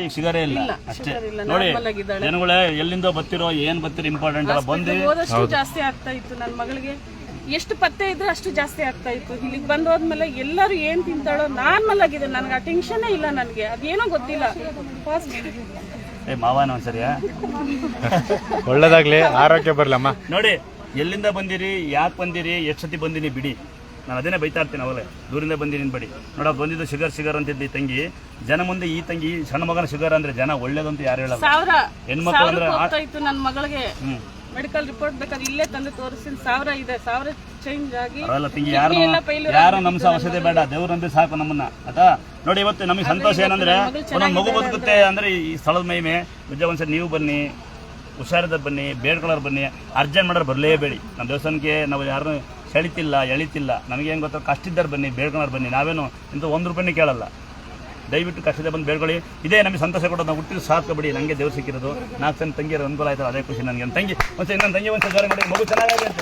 ಈಗ ಸಿಗರೇ ಇಲ್ಲ ಅಷ್ಟೇ ನೋಡಿ ಜನಗಳೇ ಎಲ್ಲಿಂದ ಬರ್ತಿರೋ ಏನ್ ಬರ್ತಿರೋ ಇಂಪಾರ್ಟೆಂಟ್ ಅಲ್ಲ ಬಂದು ಹೋದಷ್ಟು ಜಾಸ್ತಿ ಆಗ್ತಾ ಇತ್ತು ನನ್ನ ಮಗಳಿಗೆ ಎಷ್ಟು ಪತ್ತೆ ಇದ್ರೆ ಅಷ್ಟು ಜಾಸ್ತಿ ಆಗ್ತಾ ಇತ್ತು ಇಲ್ಲಿಗೆ ಬಂದು ಹೋದ್ಮೇಲೆ ಎಲ್ಲರೂ ಏನ್ ತಿಂತಾಳೋ ನಾರ್ಮಲ್ ಆಗಿದೆ ನನಗೆ ಆ ಟೆನ್ಷನ್ನೇ ಇಲ್ಲ ನನಗೆ ಅದೇನೋ ಗೊತ್ತಿಲ್ಲ ಮಾವನ ಒಂದ್ಸರಿಯಾ ಒಳ್ಳೇದಾಗ್ಲಿ ಆರೋಗ್ಯ ಬರ್ಲಮ್ಮ ನೋಡಿ ಎಲ್ಲಿಂದ ಬಂದಿರಿ ಯಾಕೆ ಬಂದಿರಿ ಎಷ್ಟು ಸತಿ ಬಂದಿನಿ ಬಿಡಿ ನಾನು ಅದನ್ನೇ ಬೈತಾ ಇರ್ತೀನಿ ಅವಲೇ ದೂರಿಂದ ಬಂದಿನಿ ಬಡಿ ನೋಡ ಬಂದಿದ್ದು ಶುಗರ್ ಅಂತಿದ್ದ ಈ ತಂಗಿ ಜನ ಮುಂದೆ ಈ ತಂಗಿ ಸಣ್ಣ ಮಗನ ಶುಗರ್ ಅಂದ್ರೆ ಜನ ಒಳ್ಳೇದಂತ ಯಾರು ಹೇಳಲ್ಲ ಹೆಣ್ಮಕ್ಳು ಅಂದ್ರೆ ಇತ್ತು ನನ್ನ ಮಗಳಿಗೆ ಮೆಡಿಕಲ್ ರಿಪೋರ್ಟ್ ಬೇಕಾದ್ರೆ ಇಲ್ಲೇ ತಂದು ತೋರಿಸ್ತೀನಿ 1000 ಇದೆ 1000 ಚೇಂಜ್ ಆಗಿ ಅಲ್ಲ ತಂಗಿ ಯಾರು ನಮ್ಸ ಅವಶ್ಯಕತೆ ಬೇಡ ದೇವ್ರಂದ್ರೆ ಸಾಕು ನಮ್ಮನ್ನ ಆಯ್ತಾ ನೋಡಿ ಇವತ್ತು ನಮಗೆ ಸಂತೋಷ ಏನಂದ್ರೆ ಒಂದೊಂದು ಮಗು ಬದುಕುತ್ತೆ ಅಂದ್ರೆ ಈ ಸ್ಥಳದ ಮಹಿಮೆ ನಿಜ ಒಂದ್ಸರಿ ನೀವು ಬನ್ನಿ ಹುಷಾರಿದ್ದವ್ರು ಬನ್ನಿ ಬೇಡ್ಕೊಳ್ಳೋರು ಬನ್ನಿ ಅರ್ಜೆಂಟ್ ಮಾಡೋರು ಬರಲೇಬೇಡಿ ನಮ್ಮ ದೇವಸ್ಥಾನಕ್ಕೆ ನಾವು ಯಾರು ಎಳಿತಿಲ್ಲ ನಮಗೆ ಏನು ಗೊತ್ತಾ ಕಷ್ಟ ಇದ್ದಾರೆ ಬನ್ನಿ ಬೇಡ್ಕೊಳ್ಳೋರು ಬನ್ನಿ ನಾವೇನು ಇಂಥ 1 ರೂಪಾಯಿನೇ ಕೇಳಲ್ಲ ದಯವಿಟ್ಟು ಕಷ್ಟದ ಬಂದು ಬೇಡ್ಕೊಳ್ಳಿ ಇದೇ ನಮಗೆ ಸಂತೋಷ ಕೊಡೋದು ನಾವು ಹುಟ್ಟಿದ ಸಾಕಬೇಡಿ ನನಗೆ ದೇವ್ರು ಸಿಕ್ಕಿರೋದು 4 ಜನ ತಂಗಿಯರು ಅನುಕೂಲ ಆಯ್ತು ಅದೇ ಖುಷಿ ನನಗೆ ತಂಗಿ ಇನ್ನೊಂದು ತಂಗಿ ಒಂದು ಮಾಡಿ ಮಗು ಚೆನ್ನಾಗಿದೆ ಅಂತ